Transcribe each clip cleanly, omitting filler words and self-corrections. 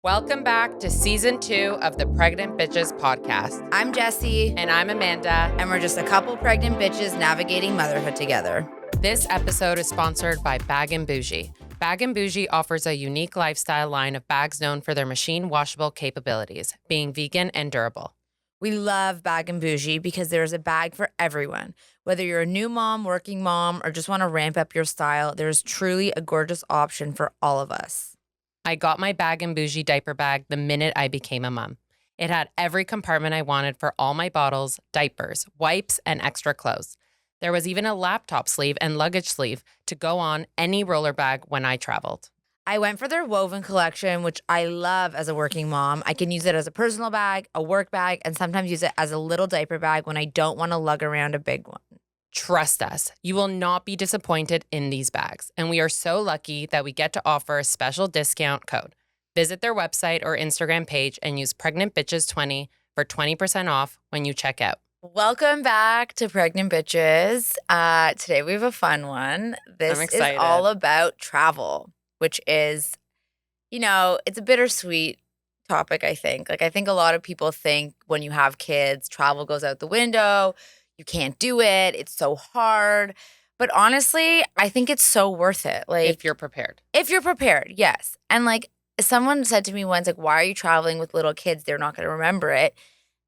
Welcome back to season 2 of the Pregnant Bitches podcast. I'm Jessie. And I'm Amanda. And we're just a couple pregnant bitches navigating motherhood together. This episode is sponsored by Bag & Bougie. Bag & Bougie offers a unique lifestyle line of bags known for their machine washable capabilities, being vegan and durable. We love Bag & Bougie because there's a bag for everyone. Whether you're a new mom, working mom, or just want to ramp up your style, there's truly a gorgeous option for all of us. I got my Bag & Bougie diaper bag the minute I became a mom. It had every compartment I wanted for all my bottles, diapers, wipes, and extra clothes. There was even a laptop sleeve and luggage sleeve to go on any roller bag when I traveled. I went for their woven collection, which I love as a working mom. I can use it as a personal bag, a work bag, and sometimes use it as a little diaper bag when I don't want to lug around a big one. Trust us, you will not be disappointed in these bags, and we are so lucky that we get to offer a special discount code. Visit their website or Instagram page and use PregnantBitches20 for 20% off when you check out. Welcome back to Pregnant Bitches. Today we have a fun one. This is all about travel, which is, it's a bittersweet topic, I think. I think a lot of people think when you have kids, travel goes out the window. You can't do it. It's so hard. But honestly, I think it's so worth it. If you're prepared. If you're prepared, yes. And someone said to me once, why are you traveling with little kids? They're not going to remember it.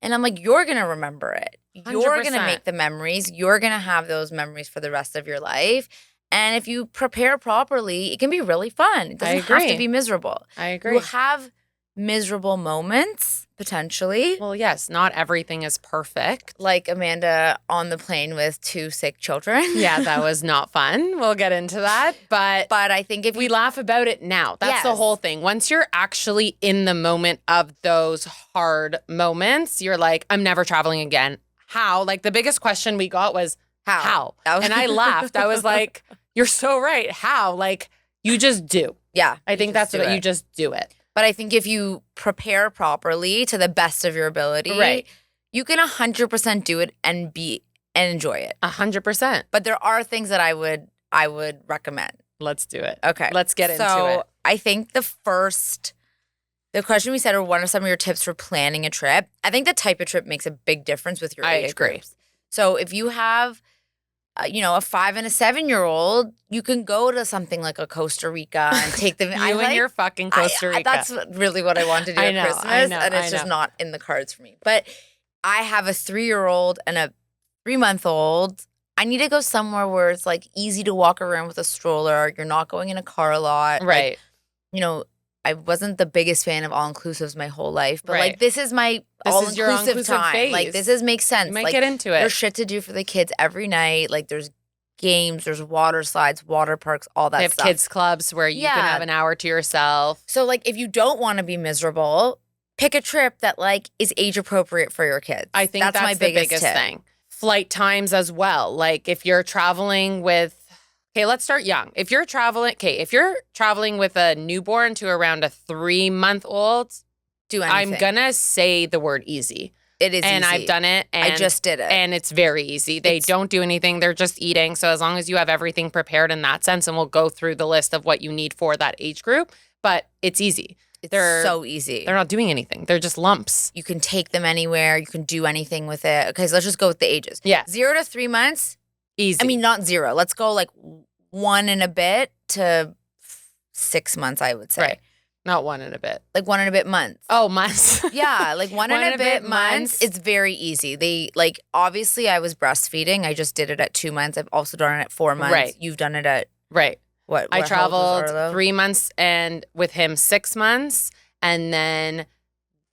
And I'm like, you're going to remember it. You're going to make the memories. You're going to have those memories for the rest of your life. And if you prepare properly, it can be really fun. It doesn't have to be miserable. I agree. You'll have miserable moments, potentially. Well, yes, not everything is perfect. Like Amanda on the plane with 2 sick children. Yeah, that was not fun. We'll get into that. But I think if we laugh about it now, that's the whole thing. Once you're actually in the moment of those hard moments, you're like, I'm never traveling again. How? The biggest question we got was, how? And I laughed. I was like, you're so right. How? You just do. Yeah. I think that's what you just do it. But I think if you prepare properly to the best of your ability, you can 100% do it and enjoy it. 100%. But there are things that I would recommend. Let's do it. Okay. Let's get into it. So I think the question we said are what are some of your tips for planning a trip? I think the type of trip makes a big difference with your age groups. So if you have a 5 and a 7-year-old, you can go to something like a Costa Rica and take them. And your fucking Costa Rica. That's really what I want to do at Christmas, and it's just not in the cards for me. But I have a 3-year-old and a 3-month-old. I need to go somewhere where it's easy to walk around with a stroller. You're not going in a car a lot. Right. I wasn't the biggest fan of all-inclusives my whole life, but this is my all-inclusive time. Phase. This makes sense. You might get into it. There's shit to do for the kids every night. There's games, there's water slides, water parks, all that they have stuff. Kids clubs where you can have an hour to yourself. So if you don't want to be miserable, pick a trip that is age appropriate for your kids. I think that's my biggest thing. Flight times as well. If you're traveling with Okay, let's start young. If you're traveling with a newborn to around a 3-month-old, do anything. I'm gonna say the word easy. It is and easy. I've done it. And I just did it. And it's very easy. They don't do anything. They're just eating. So as long as you have everything prepared in that sense, and we'll go through the list of what you need for that age group, but it's easy. It's so easy. They're not doing anything. They're just lumps. You can take them anywhere. You can do anything with it. Okay, so let's just go with the ages. Yeah. 0 to 3 months. Easy. I mean, not 0. Let's go 1 and a bit to 6 months, I would say. Right. Not 1 and a bit. 1 and a bit months. Oh, months. Yeah, 1 and a bit months. It's very easy. They obviously I was breastfeeding. I just did it at 2 months. I've also done it at 4 months. Right. You've done it at what I traveled 3 months and with him 6 months. And then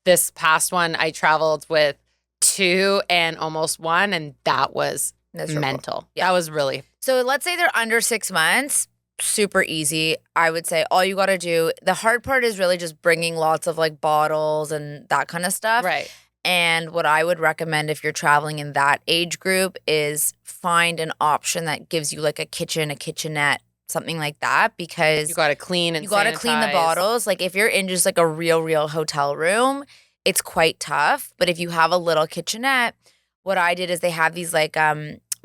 this past one I traveled with 2 and almost 1, and that was mental. Yeah. That was really. So let's say they're under 6 months. Super easy. I would say all you got to do. The hard part is really just bringing lots of bottles and that kind of stuff. Right. And what I would recommend if you're traveling in that age group is find an option that gives you a kitchen, a kitchenette, something like that, because you got to clean and you got to clean the bottles. If you're in just a real hotel room, it's quite tough. But if you have a little kitchenette, what I did is they have these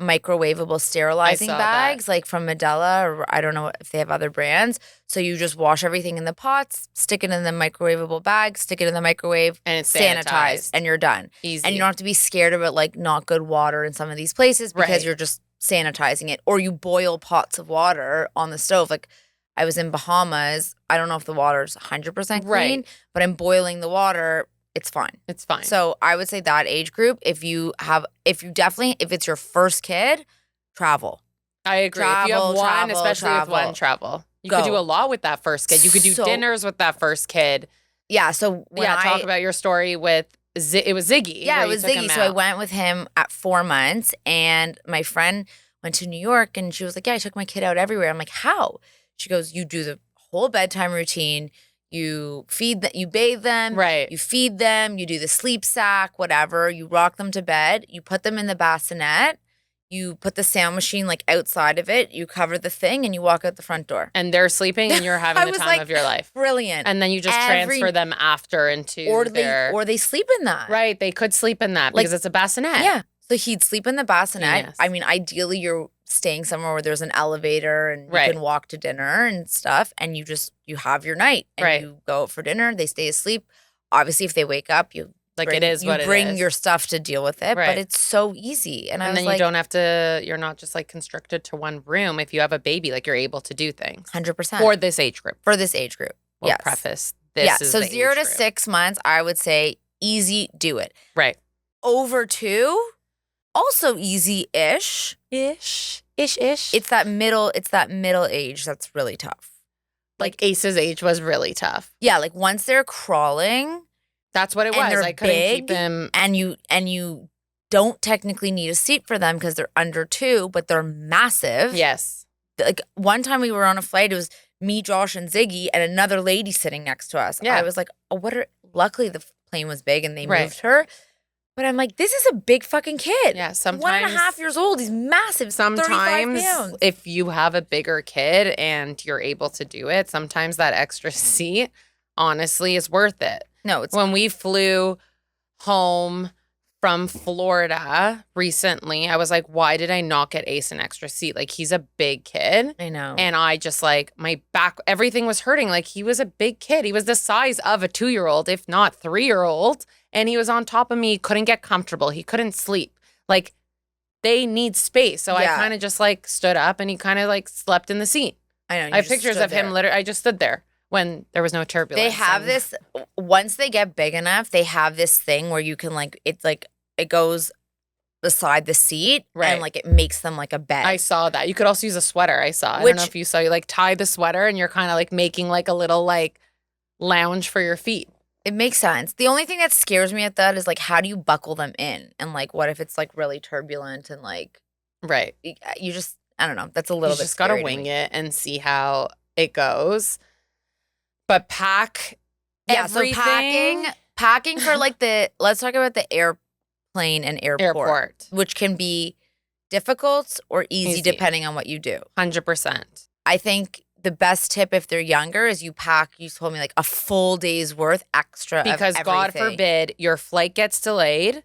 microwavable sterilizing bags, like from Medela, or I don't know if they have other brands. So you just wash everything in the pots, stick it in the microwavable bag, stick it in the microwave, and it's sanitize, and you're done. Easy. And you don't have to be scared about like not good water in some of these places because you're just sanitizing it. Or you boil pots of water on the stove. Like I was in Bahamas. I don't know if the water's 100% clean, but I'm boiling the water. It's fine. It's fine. So I would say that age group, if it's your first kid, travel. I agree. If you have one, especially with one, travel. You could do a lot with that first kid. You could do dinners with that first kid. Yeah. So talk about your story with it was Ziggy. Yeah, it was Ziggy. So I went with him at 4 months, and my friend went to New York, and she was like, "Yeah, I took my kid out everywhere." I'm like, "How?" She goes, "You do the whole bedtime routine. You feed them, you bathe them, you feed them, you do the sleep sack, whatever. You rock them to bed. You put them in the bassinet. You put the sound machine like outside of it. You cover the thing, and you walk out the front door. And they're sleeping, and you're having the time of your life. Brilliant. And then you just transfer them after into or they sleep in that. Right. They could sleep in that because it's a bassinet. Yeah. So he'd sleep in the bassinet. Yes. I mean, ideally, you're staying somewhere where there's an elevator and you can walk to dinner and stuff, and you have your night and you go out for dinner. They stay asleep. Obviously, if they wake up, you bring your stuff to deal with it, but it's so easy. And then you don't have to. You're not just like constricted to one room. If you have a baby, like you're able to do things 100% for this age group. We'll preface this. Is so 0 to 6 months, I would say easy. Do it. Right. Over 2. Also easy-ish. Ish. It's that middle age that's really tough. Like Ace's age was really tough. Yeah, like once they're crawling. That's what it was. I couldn't keep him. And you don't technically need a seat for them because they're under 2, but they're massive. Yes. Like one time we were on a flight, it was me, Josh, and Ziggy, and another lady sitting next to us. Yeah. I was like, luckily the plane was big and they moved her. But I'm like, this is a big fucking kid. Yeah, sometimes 1.5 years old. He's massive. Sometimes 35 pounds. If you have a bigger kid and you're able to do it, sometimes that extra seat, honestly, is worth it. No, it's when we flew home from Florida recently, I was like, why did I not get Ace an extra seat? Like, he's a big kid. I know. And I just like my back, everything was hurting. Like, he was a big kid. He was the size of a 2-year-old, if not 3-year-old. And he was on top of me. He couldn't get comfortable. He couldn't sleep. Like, they need space. So I kind of just like stood up and he kind of like slept in the seat. I know. I have pictures of him literally. I just stood there when there was no turbulence. They have this, once they get big enough, they have this thing where you can like, it's like, it goes beside the seat and like it makes them like a bed. I saw that. You could also use a sweater. I don't know if you saw, you like tie the sweater and you're kind of like making like a little like lounge for your feet. It makes sense. The only thing that scares me at that is like, how do you buckle them in? And like, what if it's like really turbulent and like, you just, I don't know. That's a little bit just got to wing it and see how it goes. But pack everything. So packing for like let's talk about the airplane and airport, which can be difficult or easy depending on what you do. 100%. I think the best tip if they're younger is you told me like a full day's worth extra because God forbid your flight gets delayed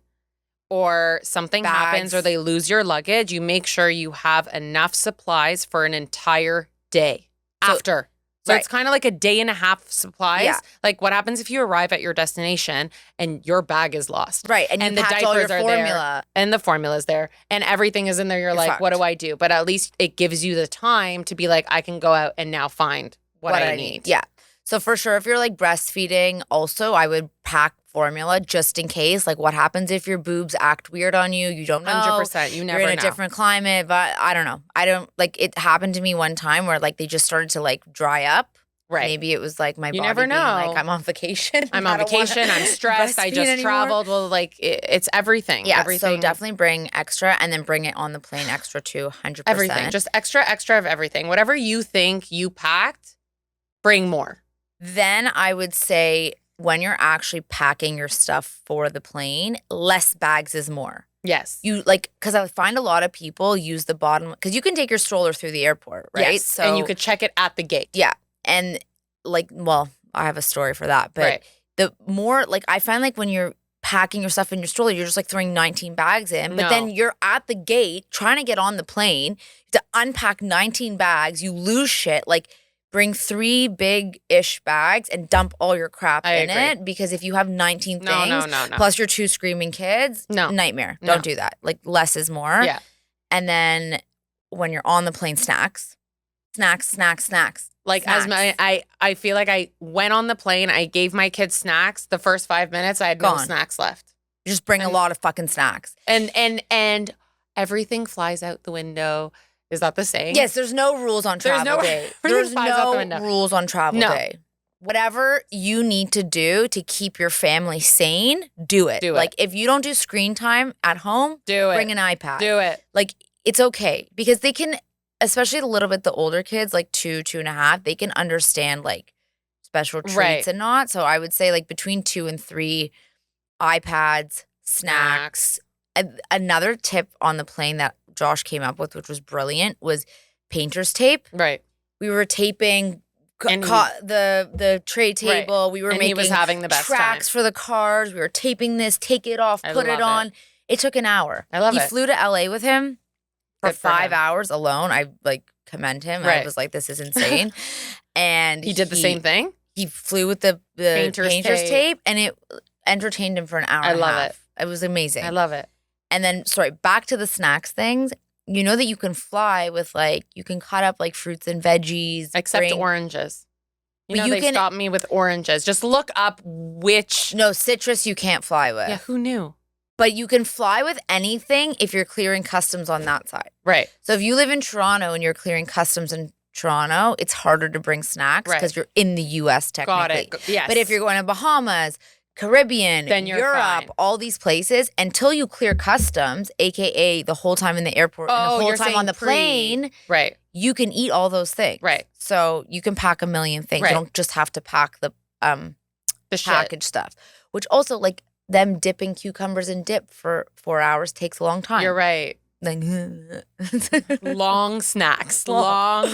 or something happens or they lose your luggage. You make sure you have enough supplies for an entire day after. So it's kind of like a day and a half supplies. Yeah. Like what happens if you arrive at your destination and your bag is lost? Right. And the diapers all your are formula. There. And the formula's there. And everything is in there. You're like, fucked. What do I do? But at least it gives you the time to be like, I can go out and now find what I need. Yeah. So for sure, if you're like breastfeeding, also I would pack formula just in case. Like what happens if your boobs act weird on you? You don't know. 100%. You never know. You're in a different climate, but I don't know. I don't like it happened to me one time where like they just started to like dry up. Right. Maybe it was like my body never know. Being like, I'm on vacation. I'm stressed. I just traveled. Well, like it's everything. Yeah. Everything. So definitely bring extra and then bring it on the plane extra too. 100%. Everything. Just extra of everything. Whatever you think you packed, bring more. Then I would say when you're actually packing your stuff for the plane, less bags is more. Yes. You like, because I find a lot of people use the bottom, because you can take your stroller through the airport, right? Yes. So, and you could check it at the gate. Yeah. And like, well, I have a story for that. But the more, like, I find like when you're packing your stuff in your stroller. You're just like throwing 19 bags in. But then you're at the gate trying to get on the plane. You have to unpack 19 bags. You lose shit. Like, bring 3 big-ish bags and dump all your crap in it. Because if you have 19 things, plus your 2 screaming kids, nightmare. Don't do that. Like, less is more. Yeah. And then when you're on the plane, snacks. Like, I feel like I went on the plane, I gave my kids snacks. The first 5 minutes, I had no snacks left. You just bring a lot of fucking snacks. And everything flies out the window. Is that the saying? Yes, there's no rules on travel day. There's no rules on travel day. Whatever you need to do to keep your family sane, do it. Like, if you don't do screen time at home, bring an iPad. Do it. Like, it's okay. Because they can, especially a little bit the older kids, like 2, 2.5, they can understand, like, special treats and not. So I would say, like, between 2 and 3, iPads, snacks. Another tip on the plane that Josh came up with, which was brilliant, was painter's tape. Right. We were taping the tray table. We were making he was having the best tracks for the cars. We were taping this, take it off, put it on. It took an hour. I love it. He flew to LA with him for 5 hours alone. I commend him. I was like, this is insane. And he did the same thing? He flew with the painter's tape, and it entertained him for an hour and a half. I love it. It was amazing. I love it. And then, back to the snacks things. You know that you can fly with, like, you can cut up, like, fruits and veggies. Except oranges. They stopped me with oranges. Just look up which. No, citrus you can't fly with. Yeah, who knew? But you can fly with anything if you're clearing customs on that side. Right. So if you live in Toronto and you're clearing customs in Toronto, it's harder to bring snacks because you're in the U.S. technically. Got it. Yes. But if you're going to Bahamas, Caribbean, then Europe, fine. All these places, until you clear customs, aka the whole time in the airport and the whole time on the plane, right? You can eat all those things, right? So you can pack a million things. Right. You don't just have to pack the packaged stuff. Which also, like, them dipping cucumbers in dip for 4 hours takes a long time. You're right. Like, long snacks. Long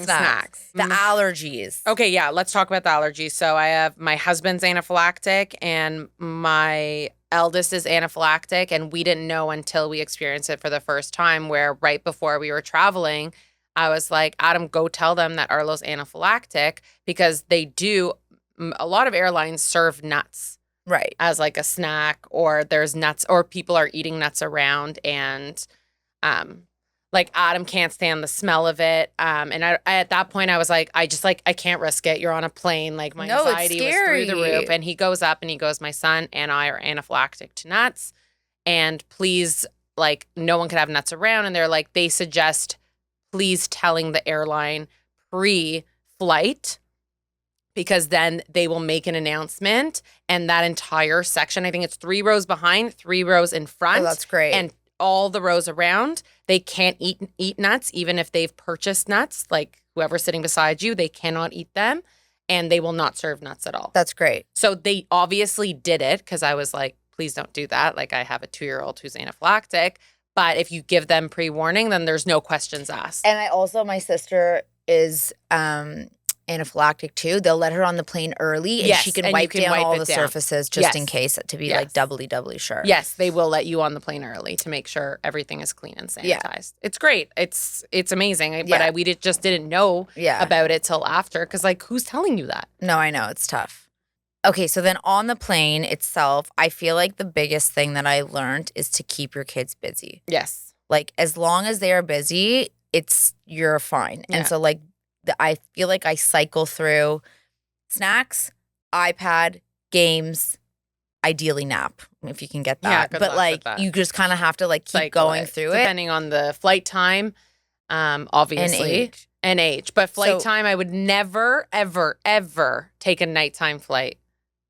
snacks. The allergies. Okay, yeah, let's talk about the allergies. So I have my husband's anaphylactic and my eldest is anaphylactic, and we didn't know until we experienced it for the first time, where right before we were traveling, I was like, Adam, go tell them that Arlo's anaphylactic, because they do, a lot of airlines serve nuts. Right. As like a snack, or there's nuts, or people are eating nuts around, and like Adam can't stand the smell of it. And I at that point I was like, I can't risk it. You're on a plane. Like, my anxiety was through the roof. And he goes up and he goes, my son and I are anaphylactic to nuts. And please, like, no one could have nuts around. And they're like, they suggest please telling the airline pre-flight, because then they will make an announcement, and that entire section, I think it's 3 rows behind, 3 rows in front. Oh, that's great. And all the rows around, they can't eat nuts, even if they've purchased nuts. Like, whoever's sitting beside you, they cannot eat them, and they will not serve nuts at all. That's great. So they obviously did it, because I was like, please don't do that. Like, I have a 2-year-old who's anaphylactic, but if you give them pre-warning, then there's no questions asked. And my sister is anaphylactic too. They'll let her on the plane early, and she can wipe down all the surfaces just in case, to be like doubly sure. Yes, they will let you on the plane early to make sure everything is clean and sanitized. It's great. It's amazing. But we just didn't know about it till after, because, like, who's telling you that? No, I know. It's tough. Okay, so then on the plane itself, I feel like the biggest thing that I learned is to keep your kids busy. Yes. Like, as long as they are busy, you're fine. Yeah. And so, like, I feel like I cycle through snacks, iPad, games, ideally nap, if you can get that. Yeah, but, like, you just kind of have to, like, keep going through it. Depending on the flight time, obviously. And age. But flight time, I would never, ever, ever take a nighttime flight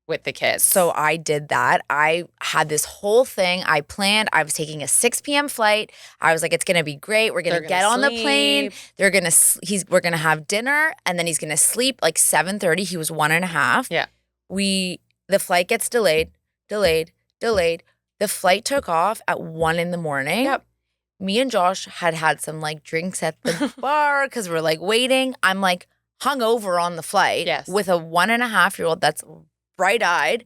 with the kids. So I did that. I had this whole thing I planned. I was taking a 6 p.m. flight. I was like, it's going to be great. We're going to get on the plane. We're going to have dinner, and then he's going to sleep like 7:30. He was 1.5. Yeah. The flight gets delayed. The flight took off at 1 a.m. Yep. Me and Josh had some, like, drinks at the bar because we're, like, waiting. I'm, like, hungover on the flight with a 1.5-year-old that's bright-eyed.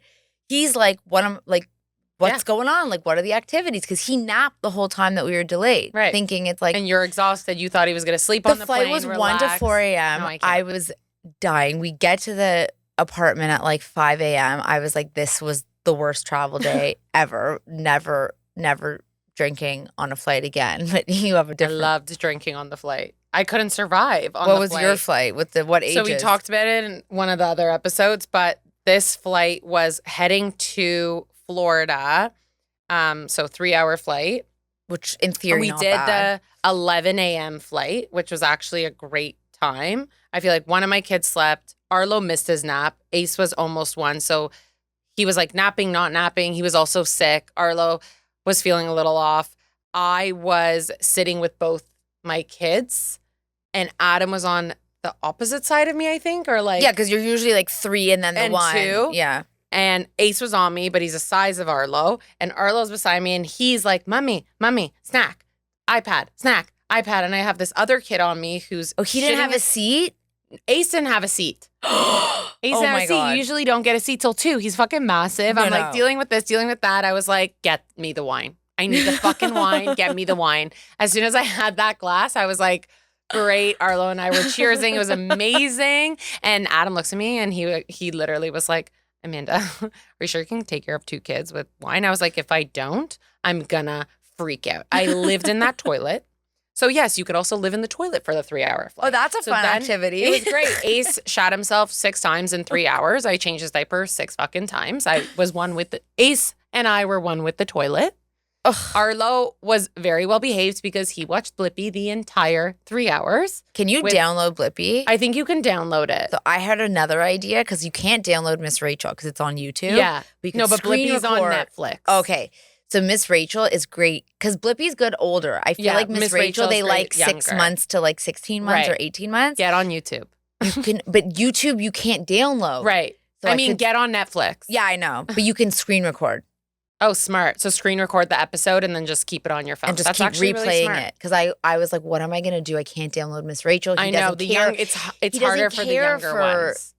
he's like, what's going on? Like, what are the activities? Because he napped the whole time that we were delayed. Right. Thinking it's like. And you're exhausted. You thought he was going to sleep on the plane. The flight was relax. 1 to 4 a.m. No, I was dying. We get to the apartment at like 5 a.m. I was like, this was the worst travel day ever. Never drinking on a flight again. But you have a different. I loved drinking on the flight. I couldn't survive on the flight. What was your flight? With what ages? So we talked about it in one of the other episodes, but this flight was heading to Florida. So 3-hour flight. Which in theory, we did the 11 a.m. flight, which was actually a great time. I feel like one of my kids slept. Arlo missed his nap. Ace was almost 1. So he was like napping, not napping. He was also sick. Arlo was feeling a little off. I was sitting with both my kids, and Adam was on the opposite side of me, I think, or like. Yeah, because you're usually like 3 and then the 1. 2. Yeah. And Ace was on me, but he's the size of Arlo. And Arlo's beside me, and he's like, Mommy, snack, iPad, snack, iPad. And I have this other kid on me who's. Oh, he didn't have a seat? Ace didn't have a seat. Ace didn't have a seat. God. You usually don't get a seat till 2. He's fucking massive. I'm like dealing with this, dealing with that. I was like, get me the wine. I need the fucking wine. Get me the wine. As soon as I had that glass, I was like, great. Arlo and I were cheersing. It was amazing. And Adam looks at me and he literally was like, Amanda, are you sure you can take care of 2 kids with wine? I was like, if I don't, I'm gonna freak out. I lived in that toilet. So yes, you could also live in the toilet for the 3-hour flight. Oh, that's a fun activity. It was great. Ace shat himself 6 times in 3 hours. I changed his diaper 6 fucking times. I was one with Ace and I were one with the toilet. Ugh. Arlo was very well behaved because he watched Blippi the entire 3 hours. Can you download Blippi? I think you can download it. So I had another idea because you can't download Miss Rachel because it's on YouTube. Yeah. But but Blippi's on Netflix. Okay. So Miss Rachel is great because Blippi's good older. I feel like Miss Rachel, they like younger. 6 months to like 16 months or 18 months. Get on YouTube. But YouTube you can't download. Right. So I mean, get on Netflix. Yeah, I know. But you can screen record. Oh, smart. So screen record the episode and then just keep it on your phone. And just keep replaying really it. Because I was like, what am I going to do? I can't download Miss Rachel. I know. It's harder for the younger ones.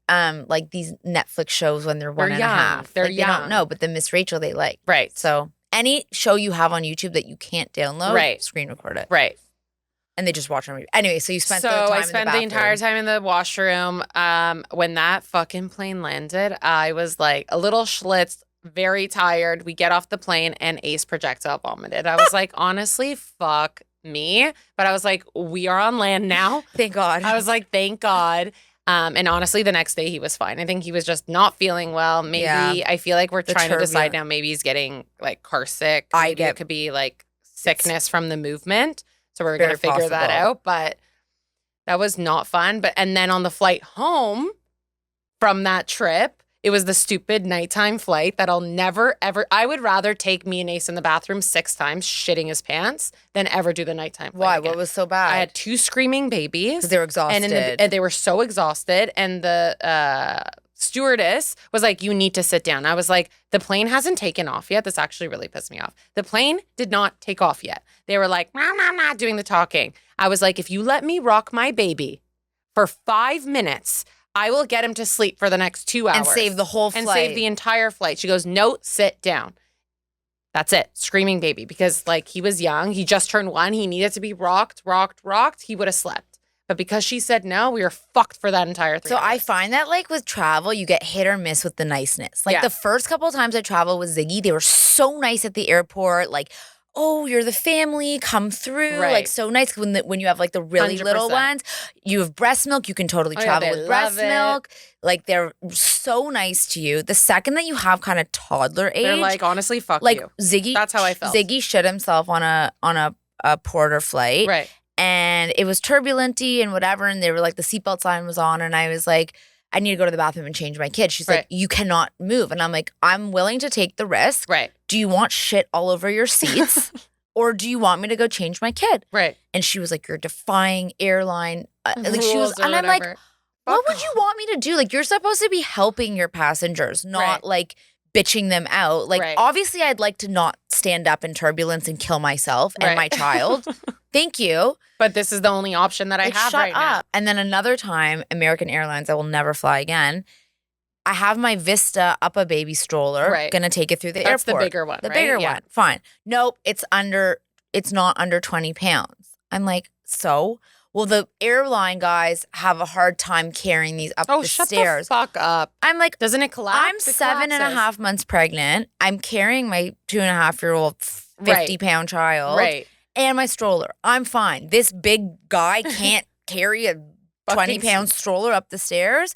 Like these Netflix shows when they're 1 and a half. They're young. They don't know, but the Miss Rachel they like. Right. So any show you have on YouTube that you can't download, screen record it. Right. And they just watch it on. Anyway, so you spent the entire time in the washroom. When that fucking plane landed, I was like a little schlitzed. Very tired. We get off the plane and Ace projectile vomited. I was like, honestly, fuck me. But I was like, we are on land now. Thank God. I was like, thank God. And honestly, the next day he was fine. I think he was just not feeling well. Maybe I feel like we're trying to decide now. Maybe he's getting like car sick. It could be like sickness from the movement. So we're gonna figure that out. But that was not fun. And then on the flight home from that trip. It was the stupid nighttime flight that I'll never, ever. I would rather take me and Ace in the bathroom 6 times, shitting his pants, than ever do the nighttime flight. Why? Again. What was so bad? I had 2 screaming babies. Because they were exhausted. And they were so exhausted. And the stewardess was like, you need to sit down. I was like, the plane hasn't taken off yet. This actually really pissed me off. The plane did not take off yet. They were like, nah, doing the talking. I was like, if you let me rock my baby for 5 minutes, I will get him to sleep for the next 2 hours. And save the whole flight. And save the entire flight. She goes, no, sit down. That's it. Screaming baby. Because like he was young. He just turned 1. He needed to be rocked. He would have slept. But because she said no, we were fucked for that entire 3 hours. So I find that like with travel, you get hit or miss with the niceness. Like the first couple of times I traveled with Ziggy, they were so nice at the airport. Like, oh, you're the family, come through. Right. Like so nice when you have like the really 100%. Little ones. You have breast milk, you can totally travel with breast milk. Like they're so nice to you. The second that you have kind of toddler age. They're like, honestly, fuck like you. Ziggy. That's how I felt. Ziggy shit himself on a Porter flight. Right. And it was turbulent-y and whatever. And they were like, the seatbelt sign was on. And I was like, I need to go to the bathroom and change my kid. She's like, you cannot move. And I'm like, I'm willing to take the risk. Right. Do you want shit all over your seats? Or do you want me to go change my kid? Right. And she was like, you're defying airline. Like she was, and I'm like, what would you want me to do? Like, you're supposed to be helping your passengers, not like bitching them out. Like, obviously, I'd like to not stand up in turbulence and kill myself and my child. Thank you. But this is the only option that I have right now. And then another time, American Airlines, I will never fly again. I have my Vista up a baby stroller. Right. Gonna take it through the That's airport. the bigger one, The right? bigger Yeah. one. Fine. Nope. It's not under 20 pounds. I'm like, so? Well, the airline guys have a hard time carrying these up the shut stairs. the fuck up. I'm like, doesn't it collapse? I'm 7.5 months pregnant. I'm carrying my 2.5-year-old 50-pound child. Right. And my stroller. I'm fine. This big guy can't carry a 20-pound stroller up the stairs.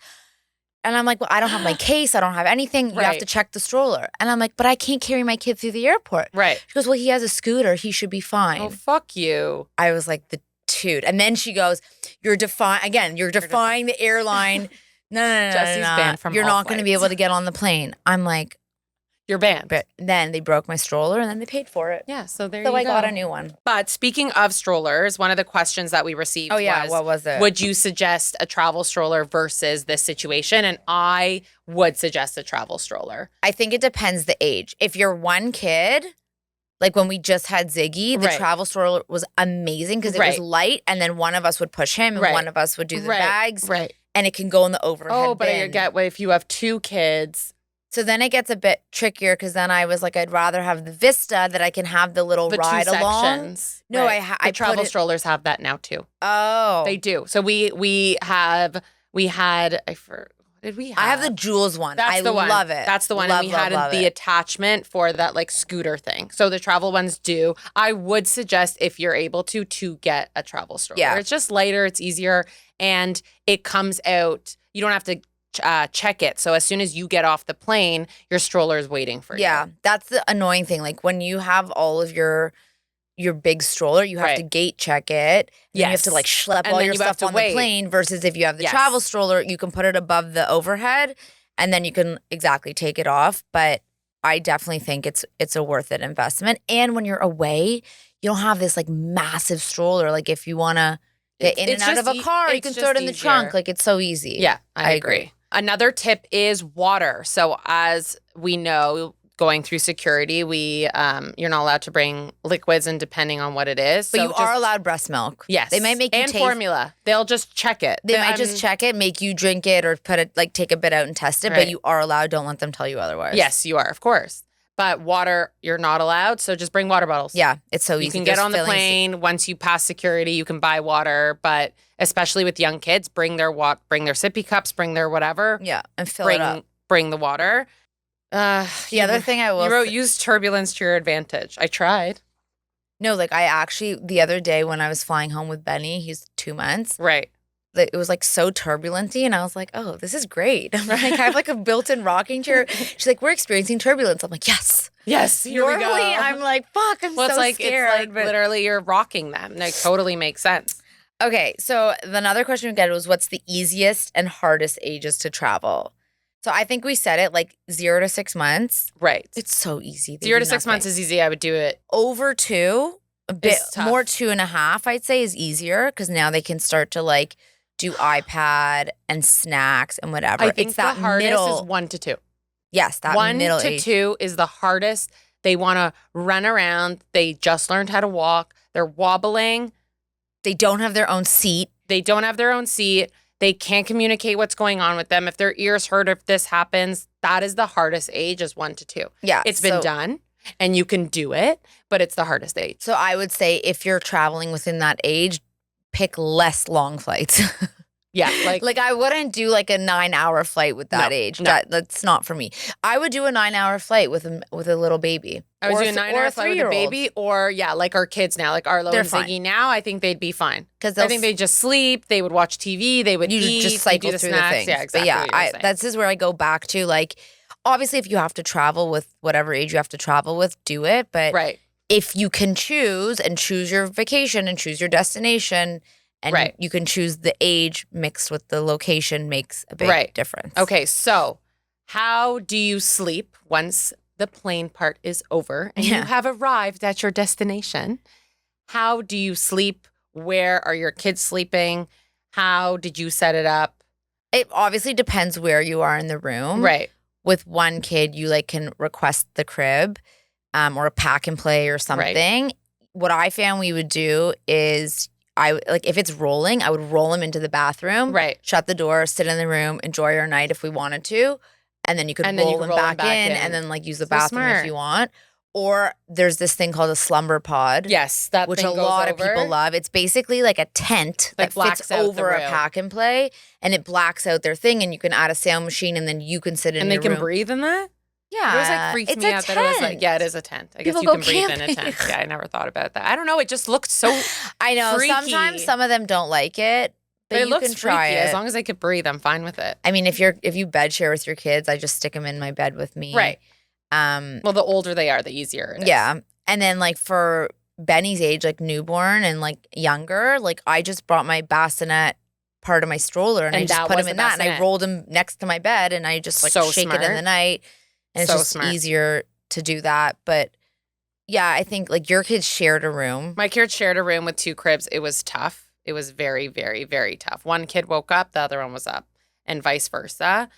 And I'm like, well, I don't have my case. I don't have anything. You have to check the stroller. And I'm like, but I can't carry my kid through the airport. Right. She goes, well, he has a scooter. He should be fine. Oh, fuck you. I was like, the dude. And then she goes, you're defying the airline. No. Jesse's banned from You're all not going to be flights. able to get on the plane. I'm like, you're banned. but then they broke my stroller and then they paid for it. Yeah, so there So you I go. got a new one. But speaking of strollers, one of the questions that we received was, what was it? would you suggest a travel stroller versus this situation? And I would suggest a travel stroller. I think it depends the age. If you're one kid, like when we just had Ziggy, the travel stroller was amazing because it was light and then one of us would push him and one of us would do the bags. Right. And it can go in the overhead bin. I get if you have two kids. So then it gets a bit trickier because then I was like, I'd rather have the Vista that I can have the little ride along. Sections. No, right. I travel strollers have that now too. Oh, They do. So we had what did we have? I have the Jules one. That's the one. Love it. That's the one. Love, and we had the attachment for that like scooter thing. So the travel ones do. I would suggest if you're able to get a travel stroller. Yeah. It's just lighter, it's easier, and it comes out. You don't have to check it. So as soon as you get off the plane, your stroller is waiting for you. Yeah, that's the annoying thing. Like when you have all of your big stroller, you have to gate check it. And you have to like schlep all your stuff on the plane versus if you have the travel stroller, you can put it above the overhead and then you can take it off. But I definitely think it's a worth it investment. And when you're away, you don't have this like massive stroller. Like if you want to get in and out of a car, you can throw it in the trunk. Like it's so easy. Yeah, I agree. Another tip is water. So as we know, going through security, you're not allowed to bring liquids, and depending on what it is. But you are allowed breast milk. Yes. They might make you taste formula. They'll just check it. They might just check it, make you drink it or put it, like take a bit out and test it. Right. But you are allowed. Don't let them tell you otherwise. Yes, you are, of course. But water, you're not allowed. So just bring water bottles. Yeah, it's so easy. You can get on the plane. Once you pass security, you can buy water. But especially with young kids, bring their sippy cups, bring their whatever. Yeah, and fill it up. Bring the water. The other thing I will You wrote, use turbulence to your advantage. I tried. No, like I actually, the other day when I was flying home with Benny, he's 2 months. Right. It was like so turbulenty and I was like, oh, this is great. I'm like, I have like a built-in rocking chair. She's like, we're experiencing turbulence. I'm like, yes. Yes, here we go. Normally, I'm like, fuck, I'm so scared. It's like literally you're rocking them. Like totally makes sense. Okay, so another question we got was what's the easiest and hardest ages to travel? So I think we said it like 0 to 6 months. Right. It's so easy. 0 to 6 months is easy. I would do it. Over 2, a bit more 2.5, I'd say is easier because now they can start to like do iPad and snacks and whatever. I think it's that the hardest middle, is 1 to 2. Yes, that 1 middle to age. 2 is the hardest. They want to run around. They just learned how to walk. They're wobbling. They don't have their own seat. They don't have their own seat. They can't communicate what's going on with them. If their ears hurt, if this happens, that is the hardest age is 1 to 2. Yeah. It's been done and you can do it, but it's the hardest age. So I would say if you're traveling within that age, pick less long flights. Yeah. Like I wouldn't do like a 9-hour flight with that age. No. That's not for me. I would do a 9-hour flight with a little baby. I would do a 9-hour flight with a baby or like our kids now, like Arlo and Ziggy now, I think they'd be fine. Because I think they'd just sleep, they would watch TV, they would eat, just cycle through the things. Yeah, exactly. But this is where I go back to like, obviously if you have to travel with whatever age you have to travel with, do it. But if you can choose your vacation and choose your destination and you can choose the age mixed with the location makes a big difference. Okay, so how do you sleep once the plane part is over and you have arrived at your destination? How do you sleep? Where are your kids sleeping? How did you set it up? It obviously depends where you are in the room. Right. With one kid, you like can request the crib or a pack and play or something. Right. What I found we would do is if it's rolling, I would roll him into the bathroom. Right. Shut the door, sit in the room, enjoy our night if we wanted to. and then you could roll them back in and then like use the bathroom if you want. Or there's this thing called a slumber pod. Yes, that which thing a lot of people love. It's basically like a tent that fits over a pack and play, and it blacks out their thing, and you can add a sound machine, and then you can sit in your room. And they can breathe in that? Yeah. It was like freaked me out that it was like, yeah, it is a tent. I guess you can breathe in a tent. Yeah, I never thought about that. I don't know. It just looked so I know. freaky. Sometimes some of them don't like it. But it looks can try freaky. it. As long as I could breathe, I'm fine with it. I mean, if you bed share with your kids, I just stick them in my bed with me. Right. Well, the older they are, the easier it is. Yeah. And then like for Benny's age, like newborn and like younger, like I just brought my bassinet part of my stroller and I just put him in that and I rolled him next to my bed and I just like shake it in the night. And it's just easier to do that. But yeah, I think like your kids shared a room. My kids shared a room with 2 cribs. It was tough. It was very, very, very tough. One kid woke up, the other one was up, and vice versa.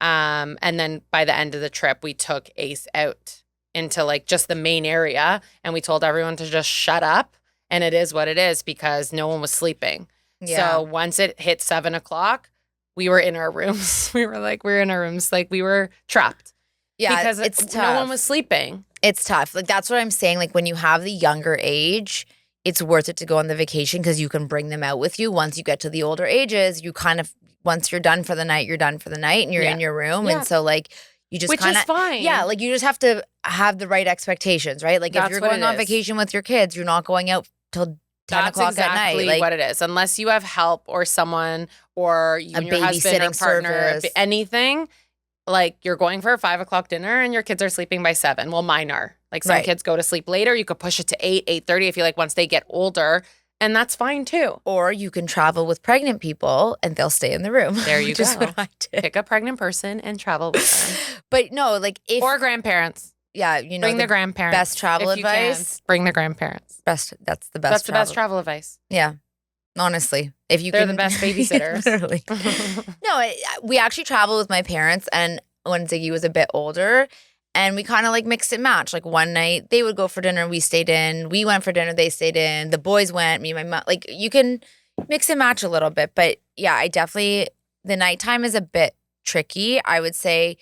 And then by the end of the trip, we took Ace out into like just the main area, and we told everyone to just shut up. And it is what it is because no one was sleeping. Yeah. So once it hit 7 o'clock, we were in our rooms. We were in our rooms, like we were trapped. Yeah, because it's tough. No one was sleeping. It's tough. Like that's what I'm saying. Like when you have the younger age, it's worth it to go on the vacation because you can bring them out with you. Once you get to the older ages, you kind of once you're done for the night, you're done for the night, and you're in your room. Yeah. And so like you just kind of fine. Yeah, like you just have to have the right expectations, right? Like if you're going on vacation with your kids, you're not going out till 10 o'clock at night. That's exactly what it is. Unless you have help or someone or you and your husband or partner, anything. Like you're going for a 5 o'clock dinner and your kids are sleeping by 7. Well, mine are. Like some kids go to sleep later. You could push it to 8, 8:30 if you like once they get older. And that's fine too. Or you can travel with pregnant people and they'll stay in the room. There you go. Which is what I did. Pick a pregnant person and travel with them. But no, like if... Or grandparents. Yeah, you know. Bring the grandparents. Best travel advice. Bring the grandparents. That's the best That's the best travel advice. Yeah. Honestly, if you They're the best babysitters. Literally. No, we actually traveled with my parents and when Ziggy was a bit older and we kind of like mixed and matched. Like one night they would go for dinner, we stayed in. We went for dinner, they stayed in. The boys went, me and my mom. Like you can mix and match a little bit. But yeah, I definitely, the nighttime is a bit tricky. I would say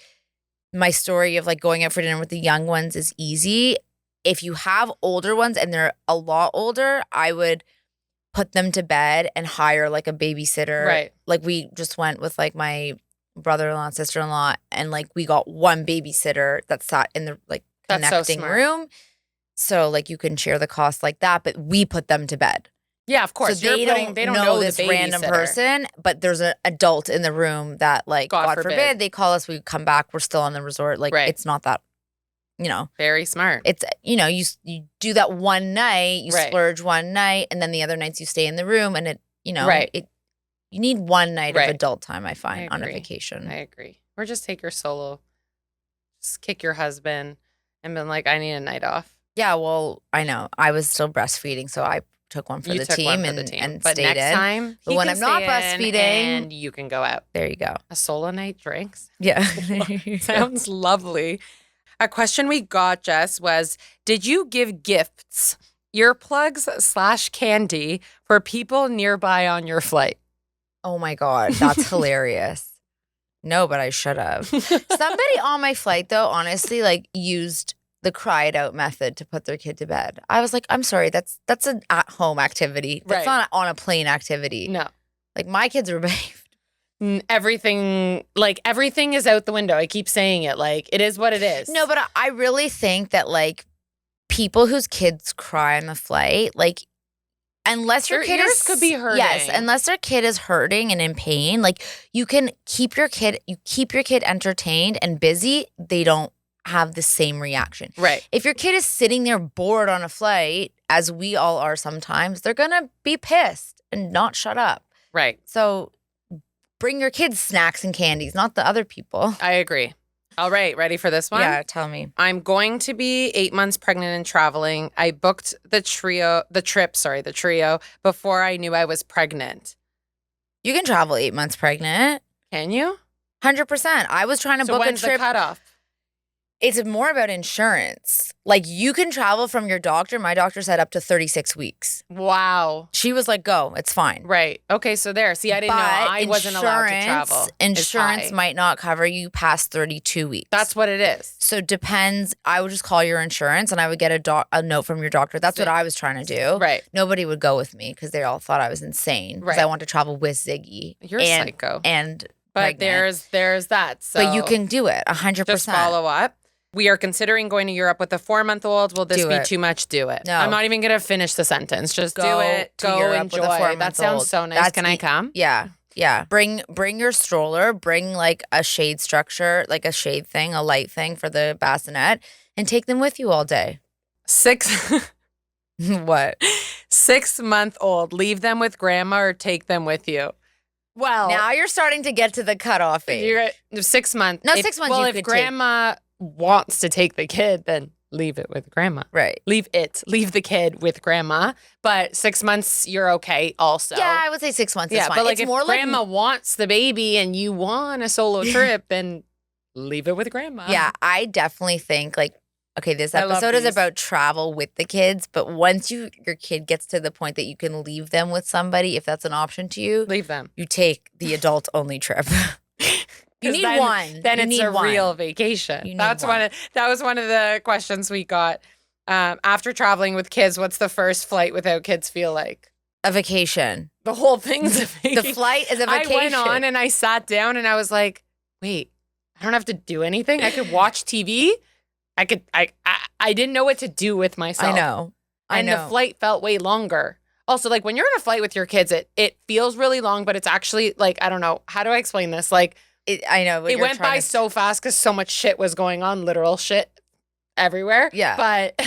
my story of like going out for dinner with the young ones is easy. If you have older ones and they're a lot older, I would put them to bed and hire like a babysitter. Right. Like we just went with like my brother-in-law and sister-in-law and like we got one babysitter that sat in the like connecting room. So like you can share the cost like that, but we put them to bed. Yeah, of course. So they don't know this random person, but there's an adult in the room that like, God forbid, they call us, we come back, we're still on the resort. Like it's not that, you know. Very smart. It's, you know, you do that one night, you splurge one night, and then the other nights you stay in the room and it, you know, you need one night of adult time, I find, on a vacation. I agree. Or just take your solo, just kick your husband and been like, I need a night off. Yeah, well, I know. I was still breastfeeding, so I took one for the team and but stayed next in. Time, but when I'm not breastfeeding, and you can go out. There you go. A solo night drinks. Yeah. Sounds lovely. A question we got, Jess, was, did you give gifts, earplugs / candy for people nearby on your flight? Oh my God, that's hilarious. No, but I should have. Somebody on my flight, though, honestly, like used the cry it out method to put their kid to bed. I was like, I'm sorry, that's an at-home activity. That's not on a plane activity. No. Like my kids are behaved. Everything is out the window. I keep saying it. Like, it is what it is. No, but I really think that like people whose kids cry on the flight, like unless your kid could be hurting. Yes, unless their kid is hurting and in pain, like you can keep your kid entertained and busy, they don't have the same reaction. Right. If your kid is sitting there bored on a flight, as we all are sometimes, they're going to be pissed and not shut up. Right. So bring your kids snacks and candies, not the other people. I agree. All right. Ready for this one? Yeah, tell me. I'm going to be 8 months pregnant and traveling. I booked the trio before I knew I was pregnant. You can travel 8 months pregnant. Can you? 100%. I was trying to book a trip. So when's the cutoff? It's more about insurance. Like, you can travel from your doctor. My doctor said up to 36 weeks. Wow. She was like, go, it's fine. Right. Okay, so there. See, I didn't know. I wasn't allowed to travel. Insurance might not cover you past 32 weeks. That's what it is. So depends. I would just call your insurance and I would get a note from your doctor. That's what I was trying to do. Right. Nobody would go with me because they all thought I was insane. Because I want to travel with Ziggy. You're a psycho. But there's that. So but you can do it 100%. Just follow up. We are considering going to Europe with a 4-month-old. Will this be too much? Do it. No. I'm not even going to finish the sentence. Just do it. Go enjoy. That sounds so nice. Can I come? Yeah. Yeah. Bring your stroller. Bring like a shade structure, like a shade thing, a light thing for the bassinet, and take them with you all day. What? 6-month-old. Leave them with grandma or take them with you. Well, now you're starting to get to the cutoff age. You're 6 months. No, 6 months. Well, if grandma wants to take the kid, then leave it with grandma. Right. Leave the kid with grandma. But 6 months, you're okay also. Yeah, I would say 6 months is fine. But like if grandma wants the baby and you want a solo trip, then leave it with grandma. Yeah, I definitely think like, okay, this episode is about travel with the kids, but once your kid gets to the point that you can leave them with somebody, if that's an option to you, leave them. You take the adult-only trip. You need one. Then it's a real vacation. That was one of the questions we got. After traveling with kids, what's the first flight without kids feel like? A vacation. The whole thing's a vacation. The flight is a vacation. I went on and I sat down and I was like, wait, I don't have to do anything. I could watch TV. I didn't know what to do with myself. I know. The flight felt way longer. Also, like when you're in a flight with your kids, it feels really long, but it's actually like, I don't know. How do I explain this? Like, I know. It went by so fast because so much shit was going on, literal shit everywhere. Yeah. But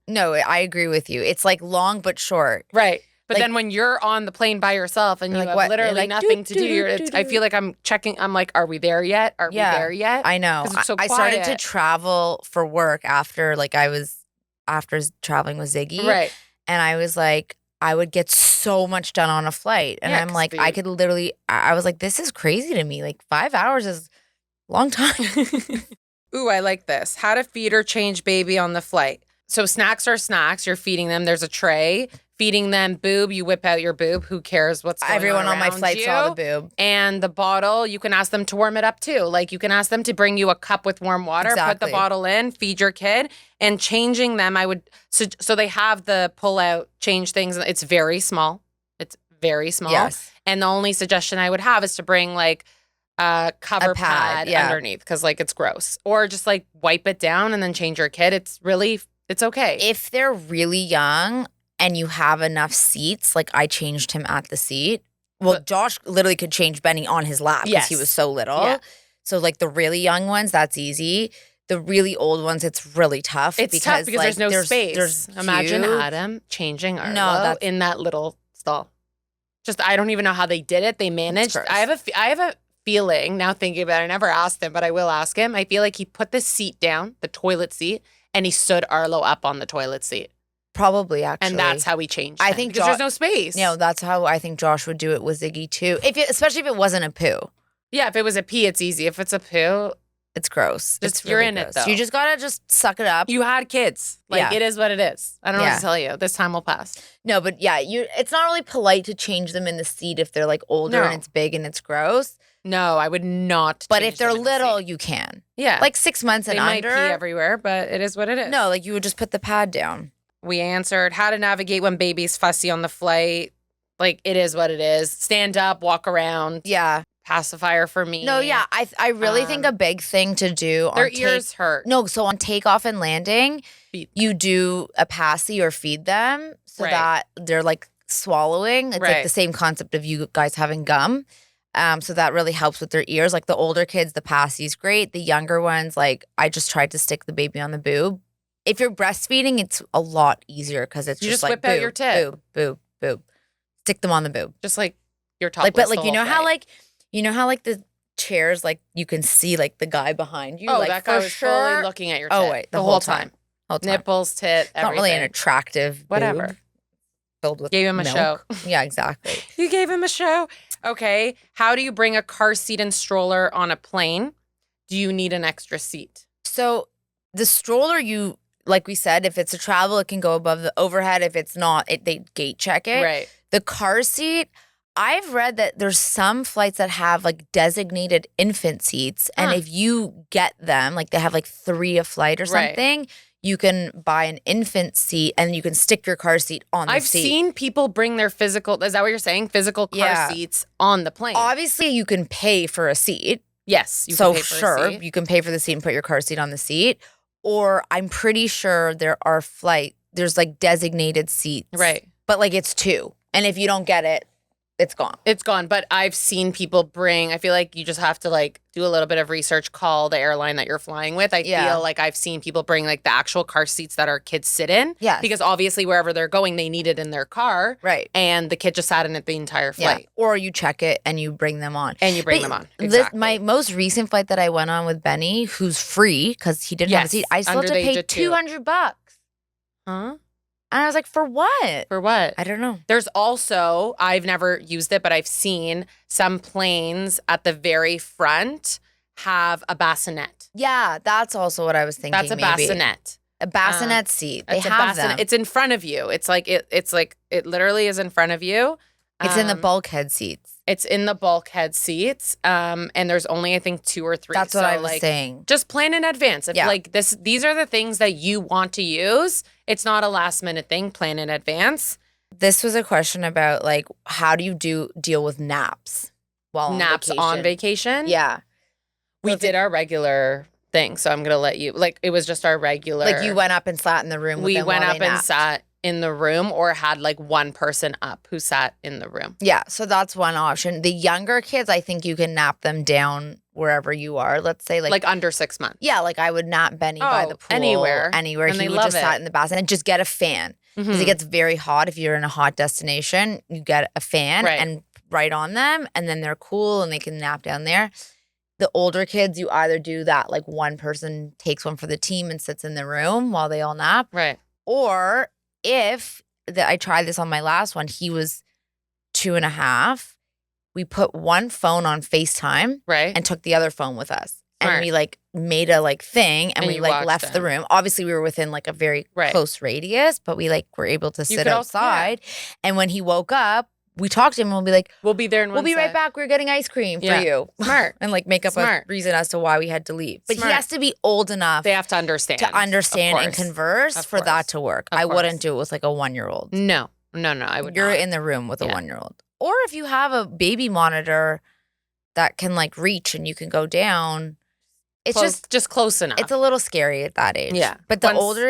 no, I agree with you. It's like long but short. Right. But then when you're on the plane by yourself and you have literally nothing to do, I feel like I'm checking. I'm like, are we there yet? Are we there yet? I know. I started to travel for work after traveling with Ziggy. Right. And I was like, I would get so much done on a flight. And I'm like, I could literally, I was like, this is crazy to me. Like 5 hours is a long time. Ooh, I like this. How to feed or change baby on the flight. So snacks are snacks. You're feeding them. There's a tray. Feeding them boob. You whip out your boob. Who cares what's going on Everyone on my around flight you. saw the boob. And the bottle, you can ask them to warm it up too. Like you can ask them to bring you a cup with warm water, put the bottle in, feed your kid, and changing them. So they have the pull out, change things. It's very small. It's very small. Yes. And the only suggestion I would have is to bring like a cover pad underneath because like it's gross. Or just like wipe it down and then change your kid. It's okay. If they're really young and you have enough seats, like I changed him at the seat. Well, Josh literally could change Benny on his lap because he was so little. Yeah. So like the really young ones, that's easy. The really old ones, it's really tough. It's tough because there's no space. Imagine Adam changing Arlo in that little stall. Just I don't even know how they did it. They managed. I have a feeling now thinking about it. I never asked him, but I will ask him. I feel like he put the seat down, the toilet seat, and he stood Arlo up on the toilet seat. Probably, actually. And that's how he changed I think because there's no space. No, that's how I think Josh would do it with Ziggy too. Especially if it wasn't a poo. Yeah, if it was a pee, it's easy. If it's a poo, it's gross. You're in it though. You just gotta suck it up. You had kids. It is what it is. I don't know what to tell you. This time will pass. No, but yeah, it's not really polite to change them in the seat if they're like older and it's big and it's gross. No, I would not. But if they're little, you can. Yeah. Like 6 months and under. They might pee everywhere, but it is what it is. No, like you would just put the pad down. We answered how to navigate when baby's fussy on the flight. Like, it is what it is. Stand up, walk around. Yeah. Pacifier for me. No, yeah. I really think a big thing to do on their ears hurt. No, so on takeoff and landing, you do a passy or feed them so that they're like swallowing. It's like the same concept of you guys having gum. So that really helps with their ears. Like the older kids, the passy's great. The younger ones, like I just tried to stick the baby on the boob. If you're breastfeeding, it's a lot easier because it's just like whip out your tit. Boob, boob, boob. Stick them on the boob. Just like your topless. But like you know how the chairs, like you can see like the guy behind you. Oh, like, that guy was fully looking at your tit. Oh wait, the whole time. Nipples, tit, everything. Not really an attractive whatever. Boob filled with gave him milk. A show. Yeah, exactly. You gave him a show. Okay. How do you bring a car seat and stroller on a plane? Do you need an extra seat? So The stroller, like we said, if it's a travel, it can go above the overhead. If it's not, they gate check it. Right. The car seat, I've read that there's some flights that have like designated infant seats. And if you get them, like they have like 3 a flight or something, you can buy an infant seat and you can stick your car seat on the seat. I've seen people bring their physical, is that what you're saying? Physical car seats on the plane. Obviously, you can pay for a seat. Yes. You can pay for a seat. You can pay for the seat and put your car seat on the seat. Or I'm pretty sure there's like designated seats. Right. But like it's 2. And if you don't get it, it's gone. It's gone. But I've seen people I feel like you just have to like do a little bit of research, call the airline that you're flying with. I feel like I've seen people bring like the actual car seats that our kids sit in. Yes. Because obviously wherever they're going, they need it in their car. Right. And the kid just sat in it the entire flight. Yeah. Or you check it and you bring them on. Exactly. My most recent flight that I went on with Benny, who's free because he didn't have a seat, I still had to pay $200. Huh? And I was like, for what? For what? I don't know. There's also, I've never used it, but I've seen some planes at the very front have a bassinet. Yeah, that's also what I was thinking. That's a bassinet. A bassinet seat. They have them. It's in front of you. It's like it literally is in front of you. It's in the bulkhead seats. It's in the bulkhead seats. And there's only I think 2 or 3. That's what I was saying. Just plan in advance. If like these are the things that you want to use. It's not a last minute thing. Plan in advance. This was a question about like how do you deal with naps while on vacation? Yeah. We did our regular thing, so I'm going to let you it was just our regular. Like you went up and sat in the room with them We went while up they and napped. sat in the room or had like one person up who sat in the room. Yeah, so that's one option. The younger kids, I think you can nap them down wherever you are. Let's say like under 6 months. Yeah, like I would nap Benny by the pool. Anywhere. And he would just sat in the bassinet and just get a fan. Because it gets very hot if you're in a hot destination. You get a fan and right on them and then they're cool and they can nap down there. The older kids, you either do that, like one person takes one for the team and sits in the room while they all nap. Right. Or I tried this on my last one, he was 2.5. We put one phone on FaceTime and took the other phone with us. Smart. And we like made a like thing and we like left the room. Obviously we were within like a very close radius, but we like were able to sit outside. And when he woke up, we talked to him and we'll be like, we'll be there in we'll be right back. We're getting ice cream for you. Smart. And like make up a reason as to why we had to leave. But he has to be old enough. They have to understand. And converse for that to work. I wouldn't do it with like a 1-year-old. No. I would You're not. in the room with a 1-year-old. Or if you have a baby monitor that can like reach and you can go down. It's just close enough. It's a little scary at that age. Yeah. But older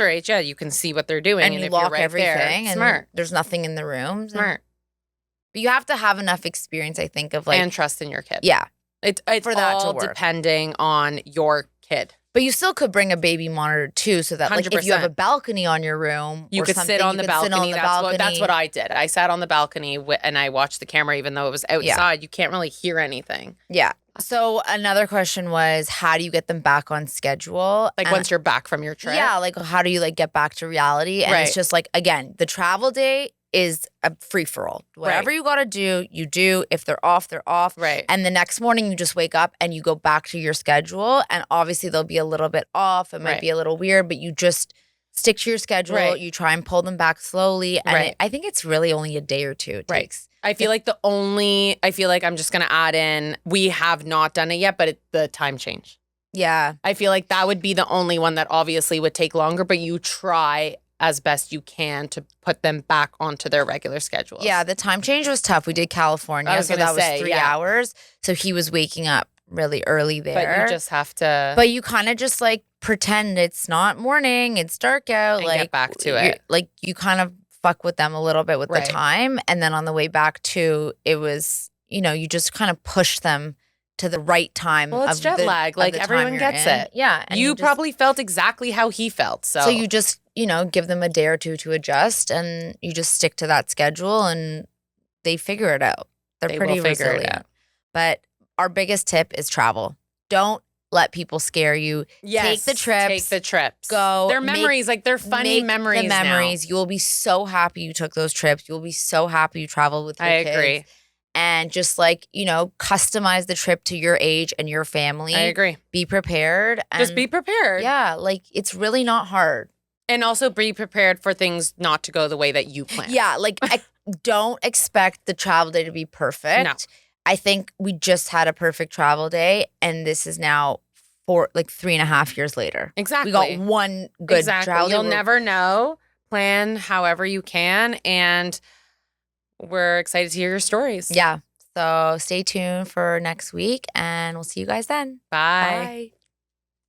age, you can see what they're doing. And you lock everything. There, smart. And there's nothing in the room. Smart. But you have to have enough experience, I think, of like. And trust in your kid. Yeah. It's for that all to work. Depending on your kid. But you still could bring a baby monitor too, so that like 100%. if you have a balcony on your room, you could sit on the balcony. That's what I did. I sat on the balcony and I watched the camera, even though it was outside. Yeah. You can't really hear anything. Yeah. So another question was, how do you get them back on schedule? Like once you're back from your trip? Yeah. Like how do you like get back to reality? And it's just like, again, the travel day is a free-for-all. Whatever you got to do, you do. If they're off, they're off. Right. And the next morning you just wake up and you go back to your schedule. And obviously they'll be a little bit off. It might be a little weird, but you just stick to your schedule. Right. You try and pull them back slowly. And I think it's really only a day or two it takes. I feel like I'm just going to add in, we have not done it yet, but the time change. Yeah. I feel like that would be the only one that obviously would take longer, but you try as best you can to put them back onto their regular schedules. Yeah, the time change was tough. We did California, so that was 3 hours. So he was waking up really early there. But you just have to. But you kind of just like pretend it's not morning, it's dark out. And like get back to it. Like you kind of fuck with them a little bit with the time. And then on the way back too, it was, you just kind of push them to the right time. Well, it's jet lag. Like everyone gets it. Yeah. And you probably felt exactly how he felt. So you just, give them a day or two to adjust and you just stick to that schedule and they figure it out. They're pretty resilient. But our biggest tip is travel. Don't let people scare you. Yes, take the trips. Go. They're memories. They're funny memories. The memories. Now. You will be so happy you took those trips. You will be so happy you traveled with your kids. I agree. and just like, customize the trip to your age and your family. I agree. Be prepared. Just be prepared. Yeah, like it's really not hard. And also be prepared for things not to go the way that you plan. Yeah, like I don't expect the travel day to be perfect. No. I think we just had a perfect travel day, and this is now 3.5 years later. Exactly. We got one good travel day. You'll never know. Plan however you can, and we're excited to hear your stories. Yeah. So stay tuned for next week, and we'll see you guys then. Bye. Bye.